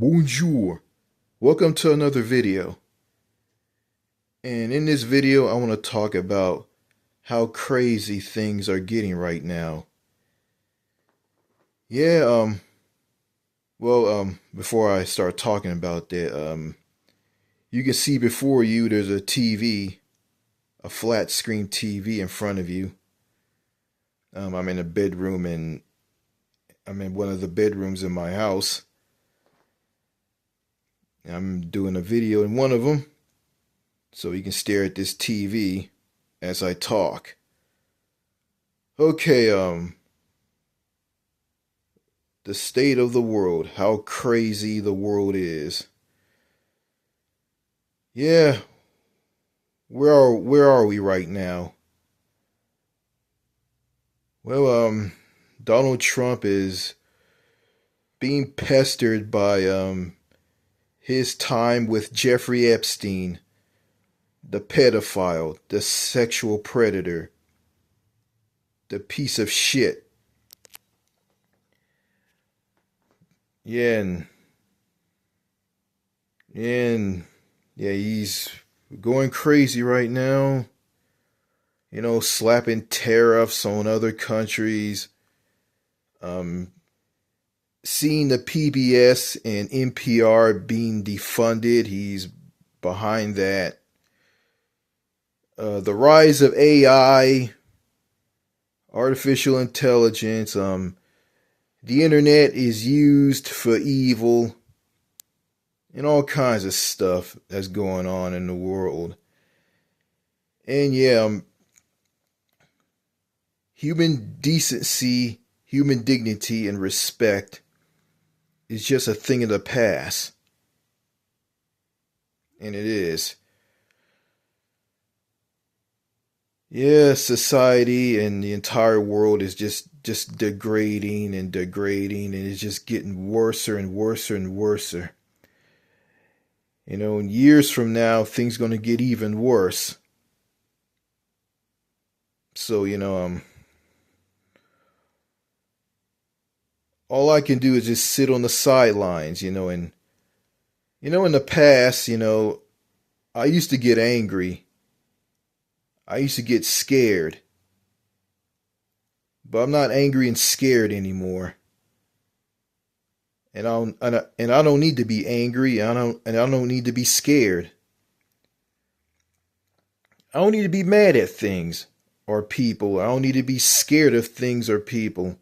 Bonjour. Welcome to another video. And in this video, I want to talk about how crazy things are getting right now. Yeah, before I start talking about that, you can see before you there's a TV, a flat screen TV in front of you. I'm in a bedroom and I'm in one of the bedrooms in my house. I'm doing a video in one of them, so you can stare at this TV as I talk. Okay, the state of the world, how crazy the world is. Yeah, where are we right now? Well, Donald Trump is being pestered by his time with Jeffrey Epstein, the pedophile, the sexual predator, the piece of shit. Yeah, yeah, he's going crazy right now. You know, slapping tariffs on other countries. Um, Seeing the PBS and NPR being defunded, he's behind that. The rise of AI, artificial intelligence. The internet is used for evil, and all kinds of stuff that's going on in the world. And yeah, human decency, human dignity, and respect is just a thing of the past. And it is. Yeah, society and the entire world is just degrading and degrading, and it's just getting worser and worser and worser. You know, in years from now, things gonna get even worse. So, all I can do is just sit on the sidelines, and in the past, I used to get angry. I used to get scared. But I'm not angry and scared anymore. And I don't need to be angry. I don't need to be scared. I don't need to be mad at things or people. I don't need to be scared of things or people.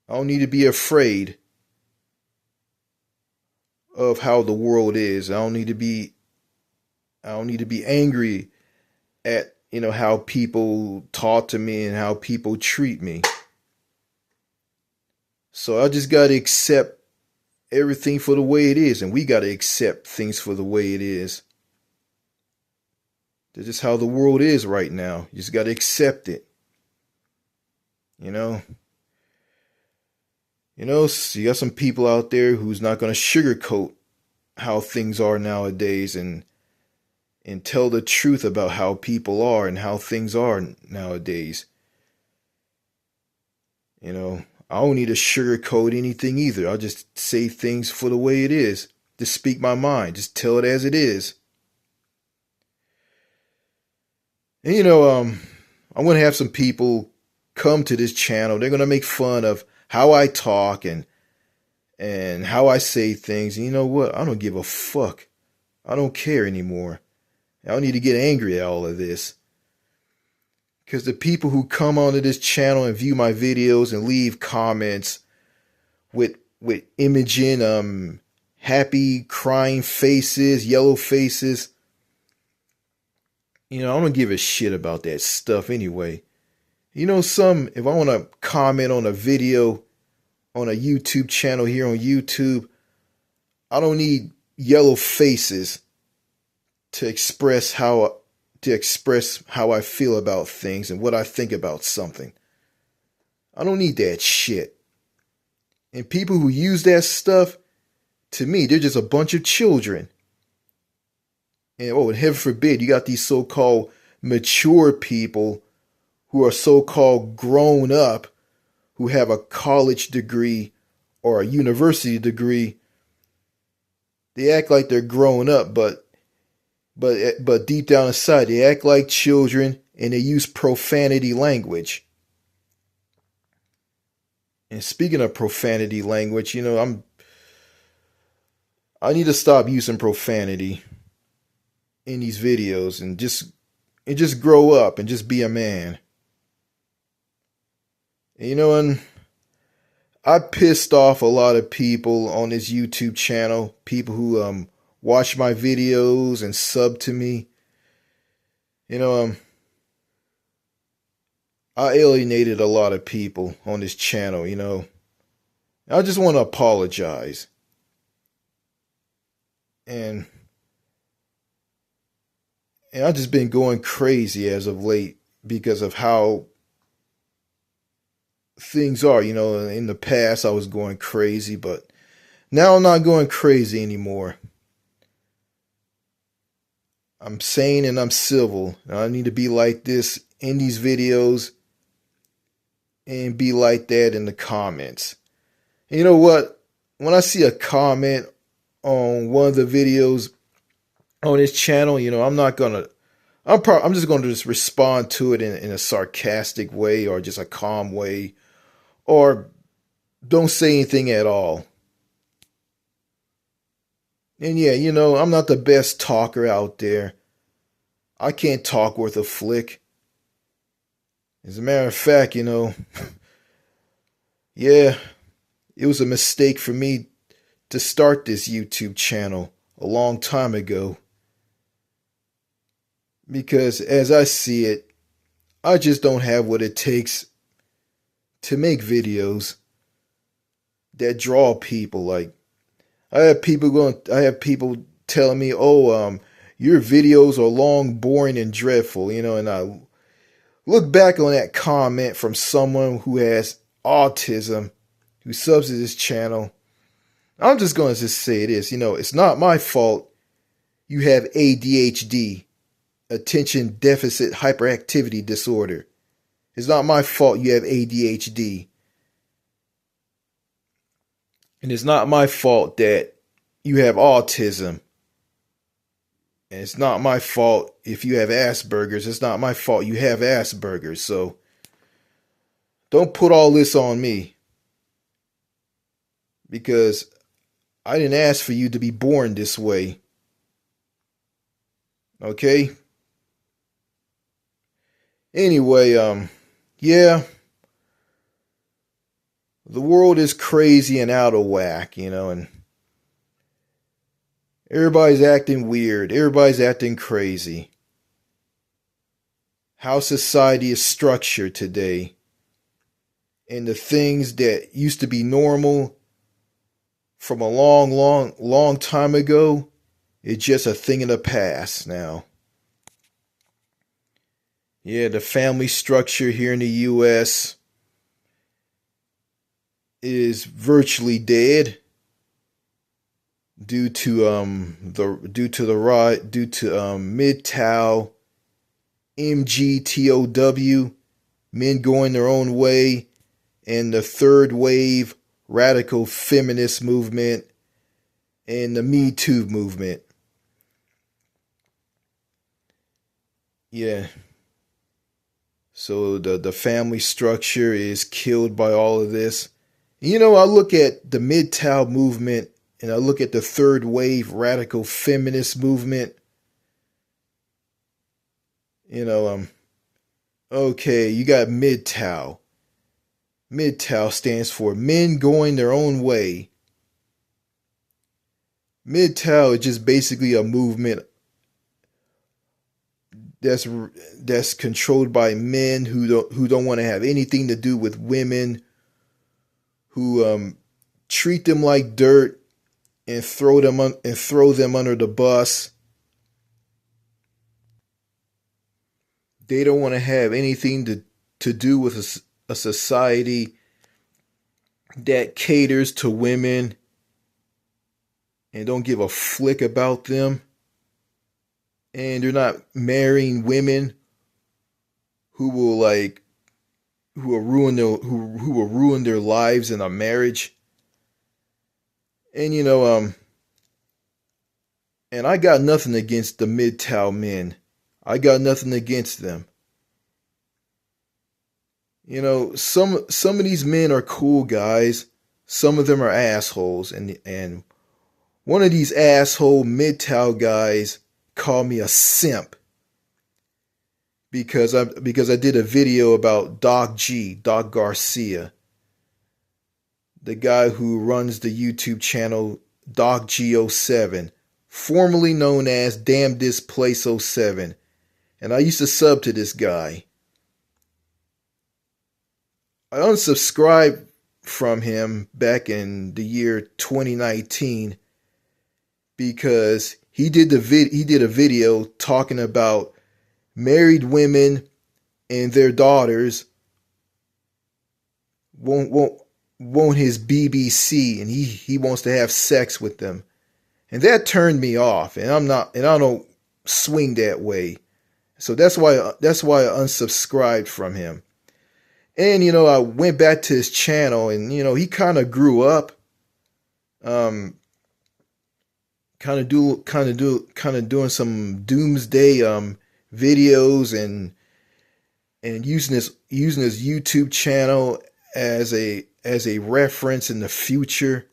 I don't need to be afraid of how the world is. I don't need to be angry at, how people talk to me and how people treat me. So I just got to accept everything for the way it is, and we got to accept things for the way it is. That's just how the world is right now. You just got to accept it. You know, so you got some people out there who's not going to sugarcoat how things are nowadays and tell the truth about how people are and how things are nowadays. I don't need to sugarcoat anything either. I'll just say things for the way it is. Just speak my mind. Just tell it as it is. And I'm gonna have some people come to this channel. They're gonna make fun of how I talk and how I say things. And you know what? I don't give a fuck. I don't care anymore. I don't need to get angry at all of this. Because the people who come onto this channel and view my videos and leave comments with imaging happy crying faces, yellow faces, I don't give a shit about that stuff anyway. If I want to comment on a video on a YouTube channel here on YouTube, I don't need yellow faces to express how I feel about things and what I think about something. I don't need that shit. And people who use that stuff, to me, they're just a bunch of children. And heaven forbid, you got these so-called mature people who are so-called grown up, who have a college degree or a university degree, they act like they're grown up, but deep down inside, they act like children and they use profanity language. And speaking of profanity language, I need to stop using profanity in these videos and just grow up and just be a man. And I pissed off a lot of people on this YouTube channel, people who watch my videos and sub to me. You know, I alienated a lot of people on this channel. I just want to apologize. And I've just been going crazy as of late because of how things are. In the past I was going crazy, but now I'm not going crazy anymore. I'm sane and I'm civil. I need to be like this in these videos and be like that in the comments. And you know what? When I see a comment on one of the videos on this channel, I'm just gonna just respond to it in a sarcastic way or just a calm way, or don't say anything at all. And yeah, I'm not the best talker out there. I can't talk worth a flick. As a matter of fact, yeah, it was a mistake for me to start this YouTube channel a long time ago. Because as I see it, I just don't have what it takes to make videos that draw people. Like, I have people telling me, "Oh, your videos are long, boring, and dreadful." And I look back on that comment from someone who has autism, who subs to this channel. I'm just going to just say this. It's not my fault you have ADHD, attention deficit hyperactivity disorder. It's not my fault you have ADHD. And it's not my fault that you have autism. And it's not my fault if you have Asperger's. It's not my fault you have Asperger's. So don't put all this on me. Because I didn't ask for you to be born this way. Okay? Anyway, yeah. The world is crazy and out of whack, and everybody's acting weird. Everybody's acting crazy. How society is structured today. And the things that used to be normal from a long time ago, it's just a thing in the past now. Yeah, the family structure here in the U.S. is virtually dead due to MGTOW, MGTOW, men going their own way, and the third wave radical feminist movement and the Me Too movement. Yeah. So the family structure is killed by all of this. I look at the MGTOW movement and I look at the third wave radical feminist movement. Okay, you got MGTOW. MGTOW stands for Men Going Their Own Way. MGTOW is just basically a movement that's controlled by men who don't want to have anything to do with women, who treat them like dirt and throw them under the bus. They don't want to have anything to do with a society that caters to women and don't give a flick about them. And they're not marrying women who will ruin their lives in a marriage. And and I got nothing against the MGTOW men. I got nothing against them. Some of these men are cool guys. Some of them are assholes, and one of these asshole MGTOW guys called me a simp because I did a video about Doc Garcia, the guy who runs the YouTube channel Doc G07, formerly known as Damn This Place '07. And I used to sub to this guy. I unsubscribed from him back in the year 2019 because he did a video talking about married women and their daughters won't his BBC, and he wants to have sex with them. And that turned me off, and I don't swing that way. So that's why I unsubscribed from him. And I went back to his channel, and he kind of grew up, kind of doing some doomsday videos and using his YouTube channel as a reference in the future,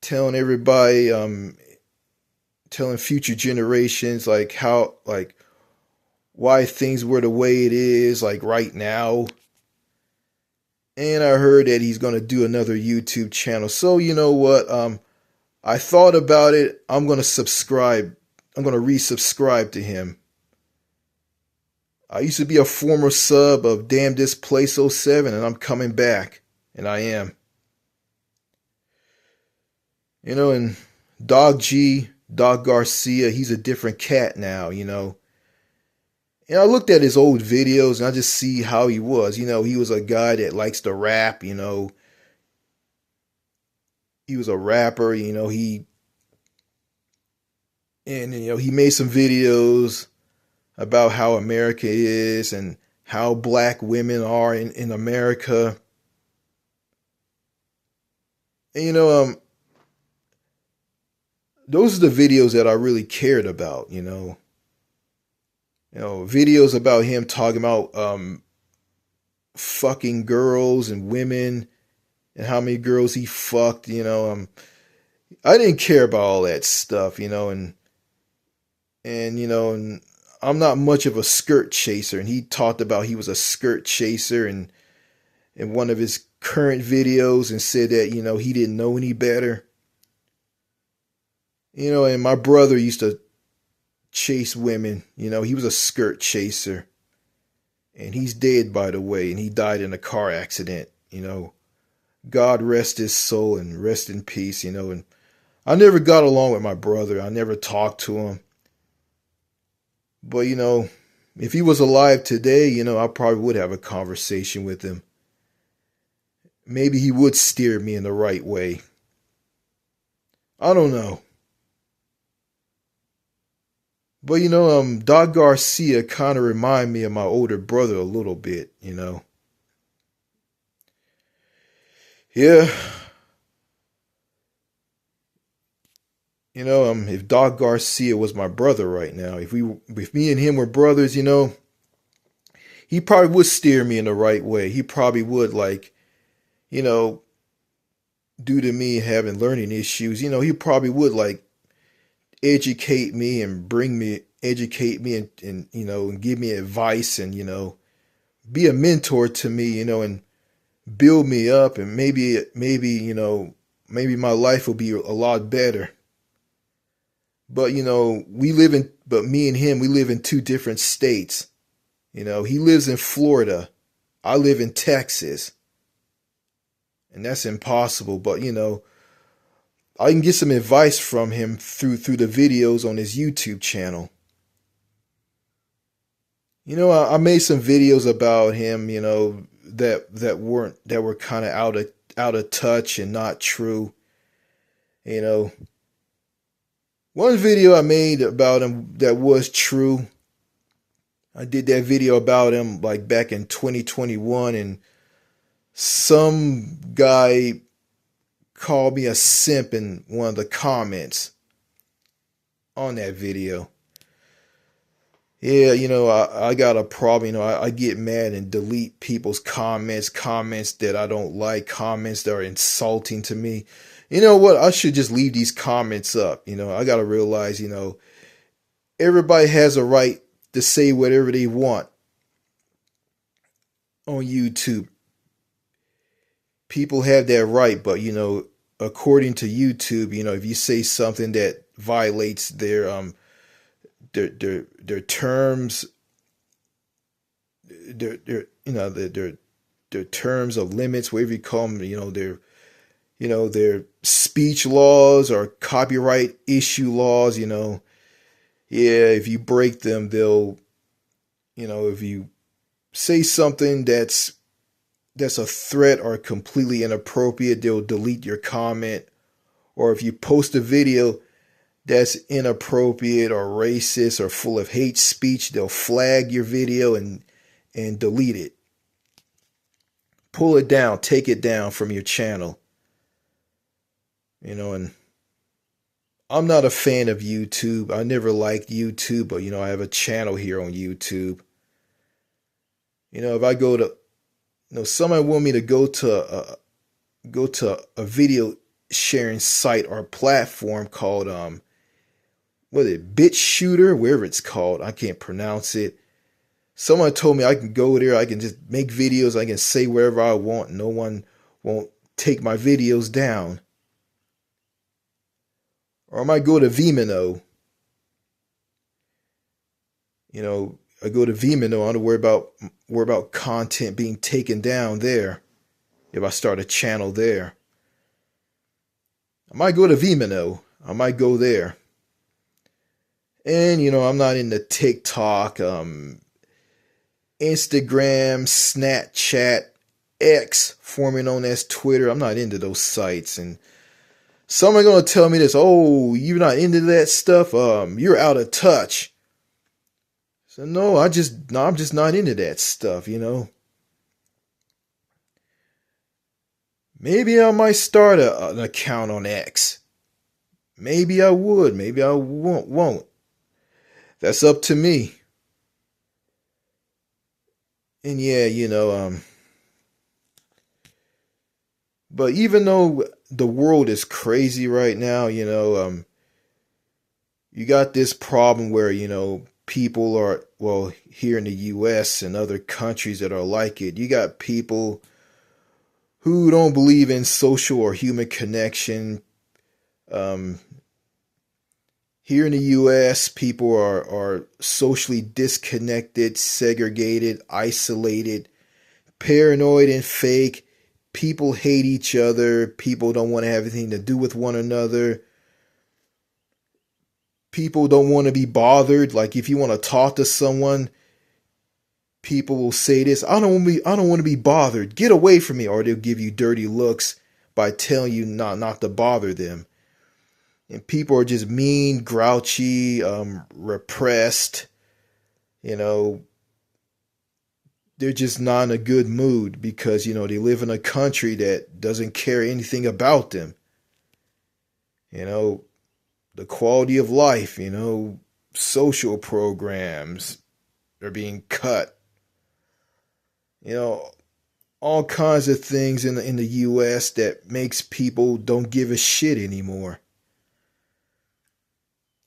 telling everybody, telling future generations why things were the way it is right now. And I heard that he's going to do another YouTube channel. So you know what? I thought about it. I'm going to subscribe. I'm going to resubscribe to him. I used to be a former sub of Damn This Place '07, and I'm coming back. And I am. And Doc Garcia, he's a different cat now, And I looked at his old videos and I just see how he was. He was a guy that likes to rap, He was a rapper, he made some videos about how America is and how black women are in America. And those are the videos that I really cared about, videos about him talking about fucking girls and women and how many girls he fucked, I didn't care about all that stuff, and I'm not much of a skirt chaser, and he talked about he was a skirt chaser in one of his current videos and said that, he didn't know any better. And my brother used to chase women. He was a skirt chaser. And he's dead, by the way, and he died in a car accident. God rest his soul and rest in peace, and I never got along with my brother. I never talked to him. But, if he was alive today, I probably would have a conversation with him. Maybe he would steer me in the right way. I don't know. But Doc Garcia kind of remind me of my older brother a little bit, Yeah. If Doc Garcia was my brother right now, if me and him were brothers, he probably would steer me in the right way. He probably would due to me having learning issues, he probably would educate me and educate me and give me advice and, be a mentor to me, and build me up, and maybe my life will be a lot better. But, but me and him, we live in two different states. He lives in Florida. I live in Texas. And that's impossible. But, I can get some advice from him through the videos on his YouTube channel. I made some videos about him, that were kind of out of touch and not true. One video I made about him that was true. I did that video about him back in 2021, and some guy called me a simp in one of the comments on that video. Yeah, I got a problem. I get mad and delete people's comments that I don't like, comments that are insulting to me. You know what? I should just leave these comments up. I got to realize, everybody has a right to say whatever they want on YouTube. People have that right, but according to YouTube, if you say something that violates their terms, their terms of limits, whatever you call them, their speech laws or copyright issue laws, if you break them, they'll, if you say something that's a threat or completely inappropriate, they'll delete your comment. Or if you post a video that's inappropriate or racist or full of hate speech, they'll flag your video and delete it. Pull it down, take it down from your channel. And I'm not a fan of YouTube. I never liked YouTube, but I have a channel here on YouTube. If I go to somebody want me to go to a video sharing site or platform called BitShooter, wherever it's called. I can't pronounce it. Someone told me I can go there, I can just make videos, I can say wherever I want. No one won't take my videos down. Or I might go to Vimeo. I go to Vimeo, I don't worry about content being taken down there if I start a channel there. I might go to Vimeo. I might go there. And I'm not into TikTok, Instagram, Snapchat, X, formerly known as Twitter. I'm not into those sites. And someone gonna tell me this, oh, you're not into that stuff, you're out of touch. So no, I'm just not into that stuff, Maybe I might start an account on X. Maybe I would, maybe I won't. That's up to me. And yeah, but even though the world is crazy right now, you got this problem where, people are, well, here in the US and other countries that are like it, you got people who don't believe in social or human connection. Here in the US, people are socially disconnected, segregated, isolated, paranoid and fake. People hate each other. People don't want to have anything to do with one another. People don't want to be bothered. Like if you want to talk to someone, people will say this, I don't want to be bothered. Get away from me. Or they'll give you dirty looks by telling you not to bother them. And people are just mean, grouchy, repressed. They're just not in a good mood because, they live in a country that doesn't care anything about them. The quality of life, social programs are being cut. All kinds of things in the US that makes people don't give a shit anymore.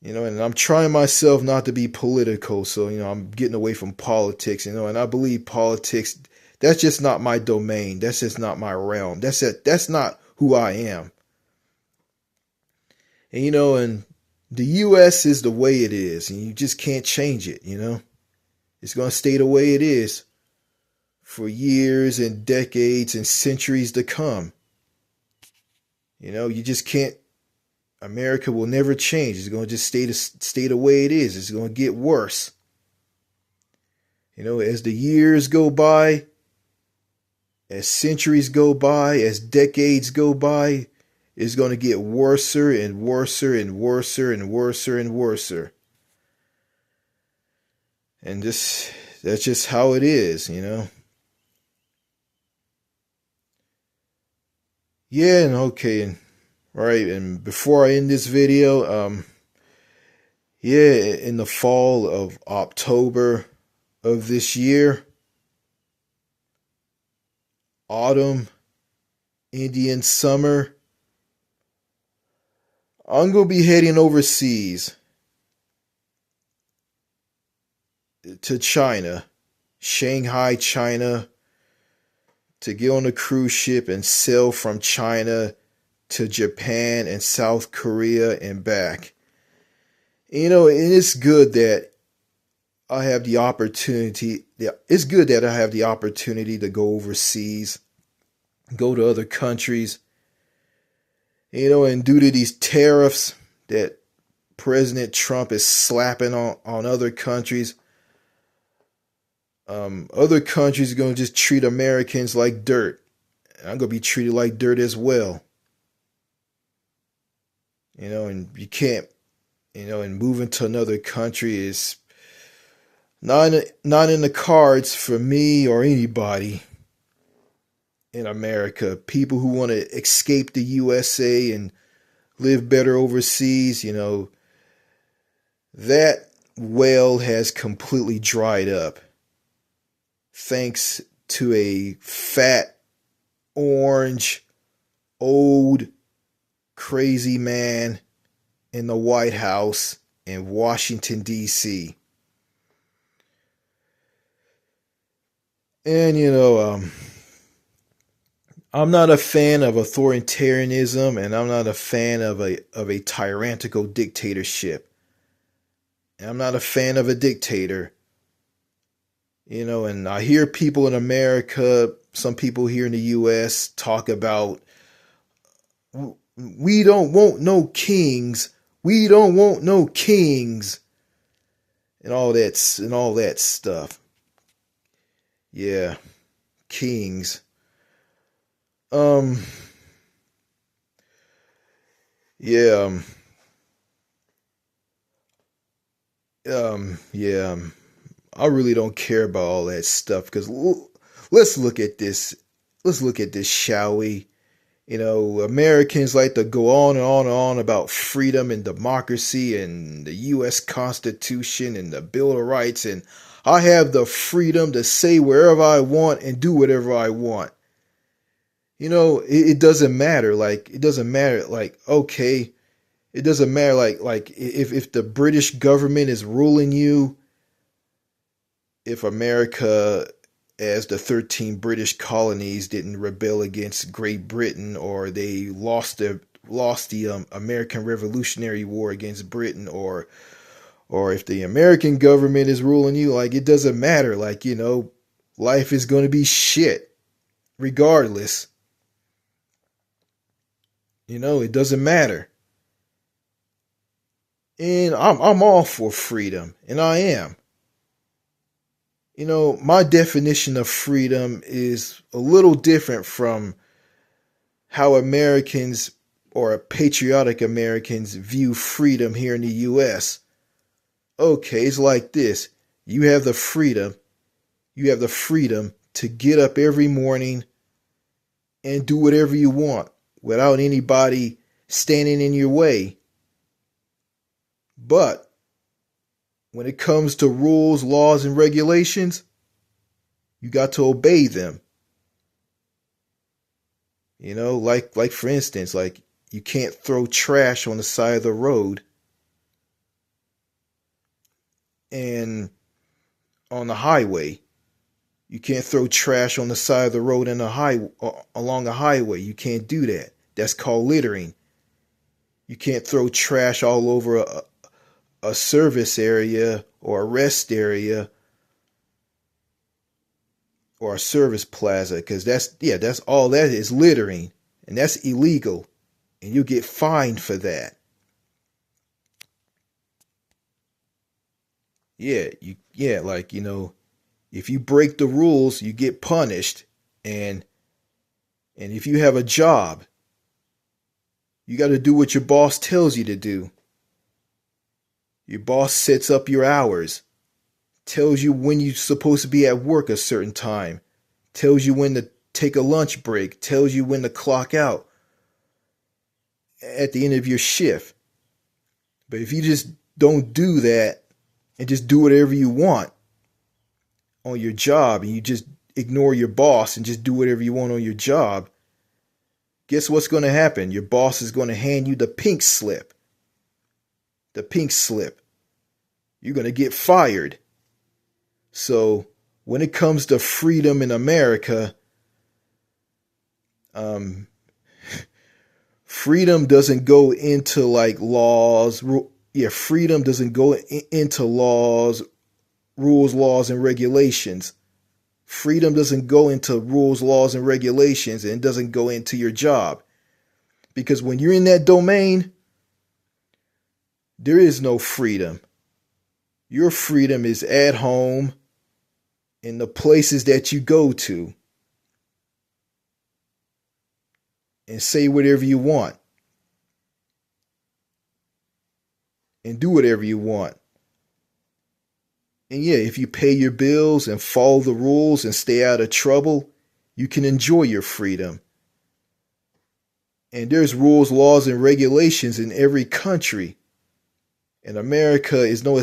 And I'm trying myself not to be political, so, I'm getting away from politics, and I believe politics, that's just not my domain. That's just not my realm. That's not who I am. And, and the US is the way it is, and you just can't change it, It's going to stay the way it is for years and decades and centuries to come. You just can't. America will never change. It's going to just stay the way it is. It's going to get worse. As the years go by, as centuries go by, as decades go by, it's going to get worser and worser and worser and worser and worser. And that's just how it is, Yeah, and okay, and right? And before I end this video, yeah, in the fall of October of this year, autumn, Indian summer, I'm gonna be heading overseas to China, Shanghai, China, to get on a cruise ship and sail from China to Japan and South Korea and back. You know, and it's good that I have the opportunity. It's good that I have the opportunity to go overseas, go to other countries, you know, and due to these tariffs that President Trump is slapping on other countries are going to just treat Americans like dirt. I'm going to be treated like dirt as well. You know, and you can't, you know, and moving to another country is not in the cards for me or anybody in America. People who want to escape the USA and live better overseas, you know, that well has completely dried up. Thanks to a fat, orange, old, crazy man in the White House in Washington, D.C. And, you know, I'm not a fan of authoritarianism, and I'm not a fan of a tyrannical dictatorship. And I'm not a fan of a dictator. You know, and I hear people in America, some people here in the US talk about, we don't want no kings. We don't want no kings. And all that stuff. Yeah, kings. Um yeah, yeah. I really don't care about all that stuff because let's look at this. Let's look at this, shall we? You know, Americans like to go on and on and on about freedom and democracy and the U.S. Constitution and the Bill of Rights, and I have the freedom to say wherever I want and do whatever I want. You know, it doesn't matter. Like, it doesn't matter. Like, okay, it doesn't matter. Like if the British government is ruling you, if America, as the 13 British colonies, didn't rebel against Great Britain, or they lost the American Revolutionary War against Britain, or if the American government is ruling you, like, it doesn't matter. Like, you know, life is going to be shit regardless. You know, it doesn't matter. And I'm all for freedom, and I am. You know, my definition of freedom is a little different from how Americans or patriotic Americans view freedom here in the US. Okay, it's like this. You have the freedom. You have the freedom to get up every morning and do whatever you want without anybody standing in your way. But when it comes to rules, laws, and regulations, you got to obey them. You know, like for instance, like, you can't throw trash on the side of the road and on the highway. You can't throw trash on the side of the road and along a highway. You can't do that. That's called littering. You can't throw trash all over a service area or a rest area or a service plaza, because that's all that is, littering, and that's illegal, and you get fined for that. Like, you know, if you break the rules, you get punished, and if you have a job, you got to do what your boss tells you to do. Your boss sets up your hours, tells you when you're supposed to be at work a certain time, tells you when to take a lunch break, tells you when to clock out. at the end of your shift. But if you just don't do that and just do whatever you want on your job, and you just ignore your boss and just do whatever you want on your job, guess what's going to happen? Your boss is going to hand you the pink slip. The pink slip. You're going to get fired. So when it comes to freedom in America, freedom doesn't go into like laws. Freedom doesn't go into laws, rules, laws, and regulations. Freedom doesn't go into rules, laws, and regulations, and it doesn't go into your job. Because when you're in that domain, there is no freedom. Your freedom is at home, in the places that you go to, and say whatever you want, and do whatever you want. And yeah, if you pay your bills and follow the rules and stay out of trouble, you can enjoy your freedom. And there's rules, laws, and regulations in every country. And America is no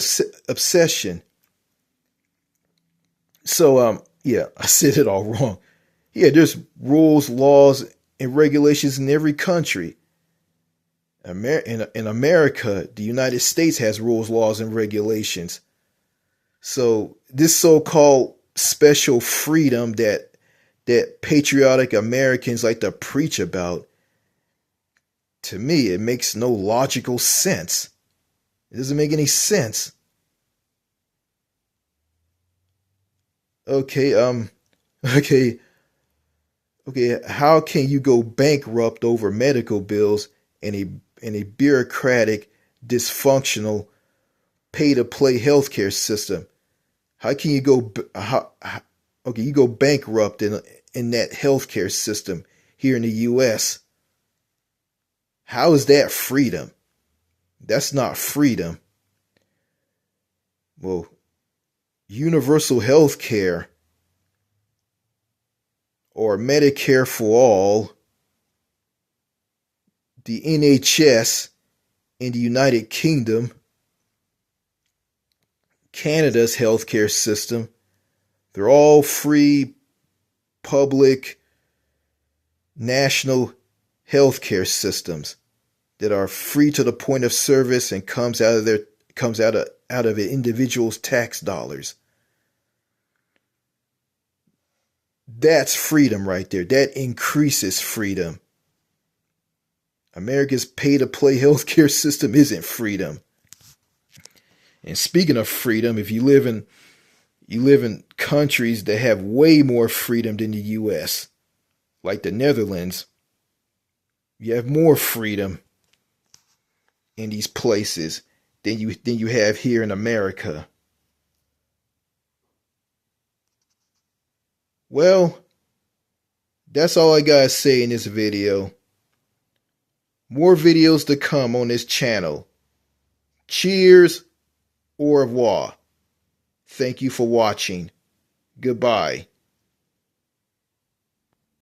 obsession. So, I said it all wrong. Yeah, there's rules, laws, and regulations in every country. In America, the United States has rules, laws, and regulations. So this so-called special freedom that patriotic Americans like to preach about, to me, it makes no logical sense. It doesn't make any sense. Okay, how can you go bankrupt over medical bills in a bureaucratic, dysfunctional, pay-to-play healthcare system? How can you go? You go bankrupt in that healthcare system here in the U.S. How is that freedom? That's not freedom. Well, universal health care or Medicare for all, the NHS in the United Kingdom, Canada's healthcare system, they're all free, public, national healthcare systems that are free to the point of service and comes out of an individual's tax dollars. That's freedom right there. That increases freedom. America's pay-to-play healthcare system isn't freedom. And speaking of freedom, if you live in countries that have way more freedom than the US, like the Netherlands, you have more freedom in these places than you have here in America. Well, that's all I gotta say in this video. More videos to come on this channel. Cheers. Au revoir. Thank you for watching. Goodbye.